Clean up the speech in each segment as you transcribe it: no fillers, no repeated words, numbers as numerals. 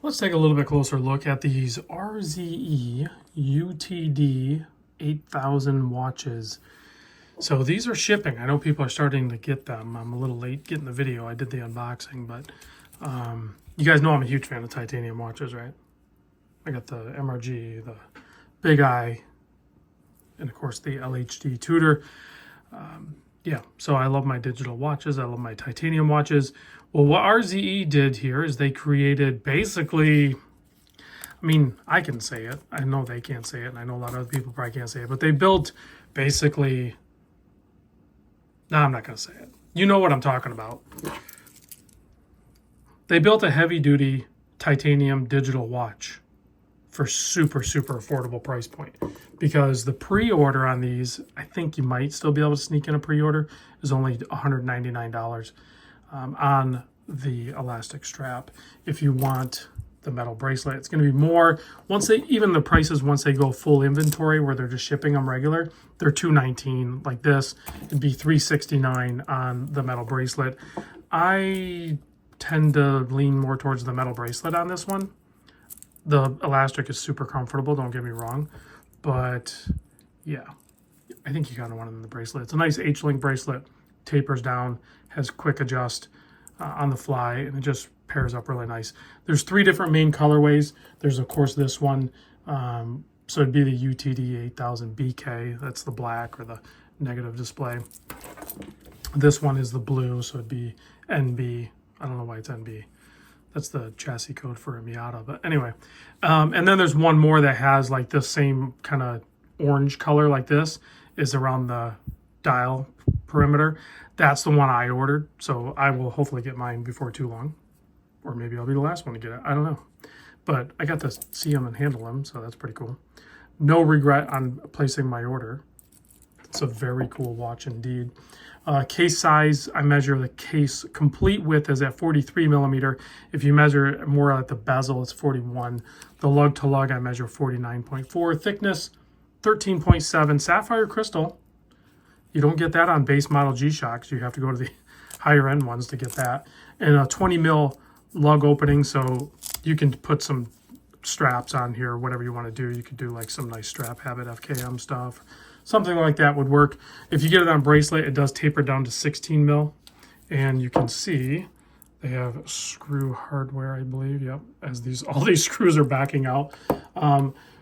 Let's take a little bit closer look at these RZE UTD-8000 watches. So these are shipping. I know people are starting to get them. I'm a little late getting the video. I did the unboxing, but you guys know I'm a huge fan of titanium watches, right? I got the MRG, the Big Eye, and of course the LHD Tudor. Yeah, so I love my digital watches. I love my titanium watches. Well, what RZE did here is they created basically, I mean, I can say it. I know they can't say it, and I know a lot of other people probably can't say it, but they built basically, no, I'm not going to say it. You know what I'm talking about. They built a heavy-duty titanium digital watch for super affordable price point, because the pre-order on these, I think you might still be able to sneak in a pre-order, is only $199 on the elastic strap. If you want the metal bracelet, it's going to be more. Once they, even the prices, once they go full inventory where they're just shipping them regular, they're $219 like this. It'd be $369 on the metal bracelet. I tend to lean more towards the metal bracelet on this one. The elastic is super comfortable, don't get me wrong, but yeah, I think you kind of want it in the bracelet. It's a nice H-link bracelet, tapers down, has quick adjust on the fly, and it just pairs up really nice. There's 3 different main colorways. There's of course this one, so it'd be the UTD-8000 BK. That's the black or the negative display. This one is the blue, so it'd be NB. I don't know why it's NB. That's the chassis code for a Miata, but anyway. And then there's one more that has like this same kind of orange color, like this is around the dial perimeter. That's the one I ordered, so I will hopefully get mine before too long, or maybe I'll be the last one to get it. I don't know, but I got to see them and handle them, so that's pretty cool. No regret on placing my order. It's a very cool watch indeed. Case size, I measure the case complete width is at 43 millimeter. If you measure more at the bezel, it's 41. The lug to lug, I measure 49.4. Thickness, 13.7. Sapphire crystal. You don't get that on base model G-Shocks. You have to go to the higher end ones to get that. And a 20 mil lug opening, so you can put some straps on here, whatever you want to do. You could do like some nice strap habit FKM stuff. Something like that would work. If you get it on bracelet, it does taper down to 16 mil. And you can see they have screw hardware, I believe. Yep, as all these screws are backing out.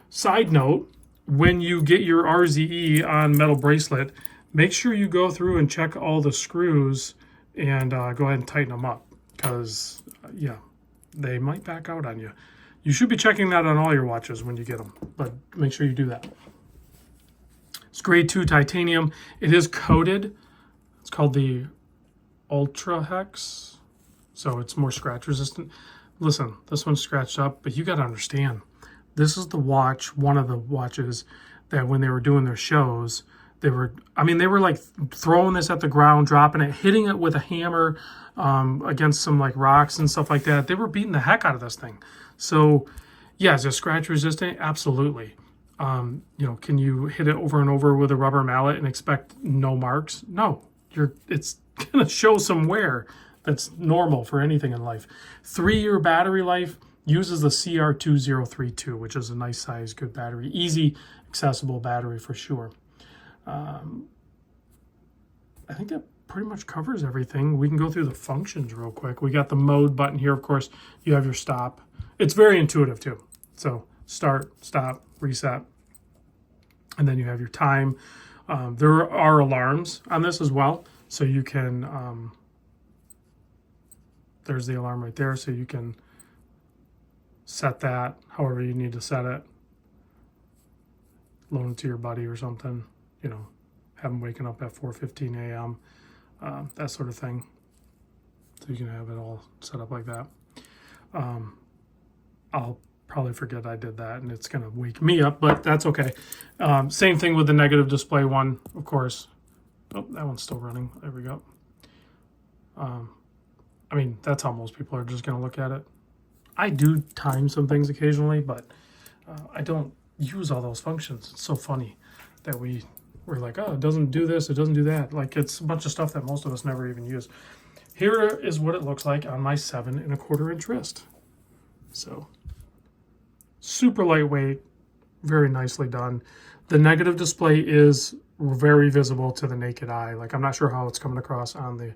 Side note, when you get your RZE on metal bracelet, make sure you go through and check all the screws and go ahead and tighten them up, because yeah, they might back out on you. You should be checking that on all your watches when you get them, but make sure you do that. It's grade 2 titanium. It is coated. It's called the Ultra Hex, so it's more scratch resistant. Listen, this one's scratched up, but you got to understand, this is the watch, one of the watches that when they were doing their shows, they were like throwing this at the ground, dropping it, hitting it with a hammer against some like rocks and stuff like that. They were beating the heck out of this thing. So yeah, is it scratch resistant? Absolutely. You know, can you hit it over and over with a rubber mallet and expect no marks? No, it's gonna show some wear. That's normal for anything in life. 3-year battery life, uses the CR2032, which is a nice size, good battery, easy, accessible battery for sure. I think that pretty much covers everything. We can go through the functions real quick. We got the mode button here, of course. You have your stop. It's very intuitive too. So start, stop, reset, and then you have your time. There are alarms on this as well, so you can there's the alarm right there, so you can set that however you need to set it, loan it to your buddy or something, you know, have them waking up at 4:15 a.m., that sort of thing, so you can have it all set up like that. I'll probably forget I did that, and it's going to wake me up, but that's okay. Same thing with the negative display one, of course. Oh, that one's still running. There we go. I mean, that's how most people are just going to look at it. I do time some things occasionally, but I don't use all those functions. It's so funny that we're like, oh, it doesn't do this, it doesn't do that. Like, it's a bunch of stuff that most of us never even use. Here is what it looks like on my 7 1/4 inch wrist. So super lightweight, very nicely done. The negative display is very visible to the naked eye. Like, I'm not sure how it's coming across on the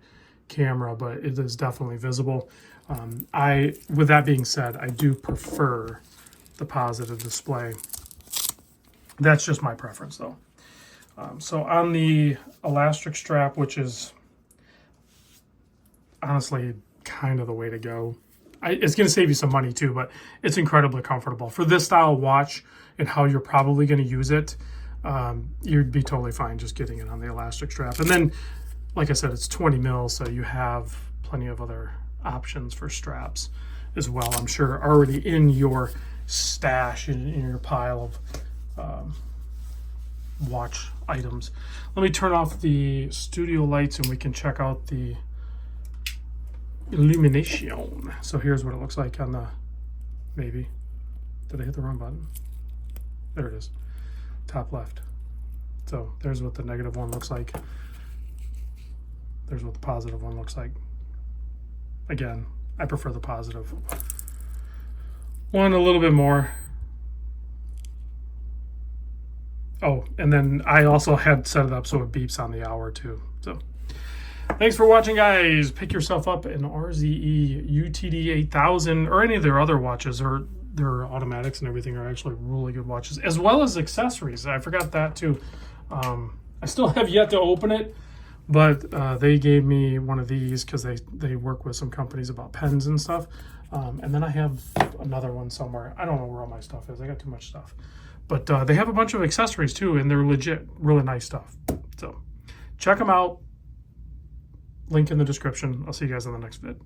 camera, but it is definitely visible. With that being said, I do prefer the positive display. That's just my preference, though. So on the elastic strap, which is honestly kind of the way to go. It's going to save you some money too, but it's incredibly comfortable. For this style watch and how you're probably going to use it, you'd be totally fine just getting it on the elastic strap. And then, like I said, it's 20 mil, so you have plenty of other options for straps as well. I'm sure already in your stash, in your pile of watch items. Let me turn off the studio lights and we can check out the illumination. So here's what it looks like on the, maybe, did I hit the wrong button? There it is, top left. So there's what the negative one looks like. There's what the positive one looks like. Again, I prefer the positive one a little bit more. Oh, and then I also had set it up so it beeps on the hour too. So thanks for watching, guys. Pick yourself up an RZE UTD-8000 or any of their other watches, or their automatics and everything are actually really good watches, as well as accessories. I forgot that too. I still have yet to open it, but they gave me one of these because they work with some companies about pens and stuff. And then I have another one somewhere. I don't know where all my stuff is. I got too much stuff. But they have a bunch of accessories too, and they're legit, really nice stuff. So check them out. Link in the description. I'll see you guys in the next vid.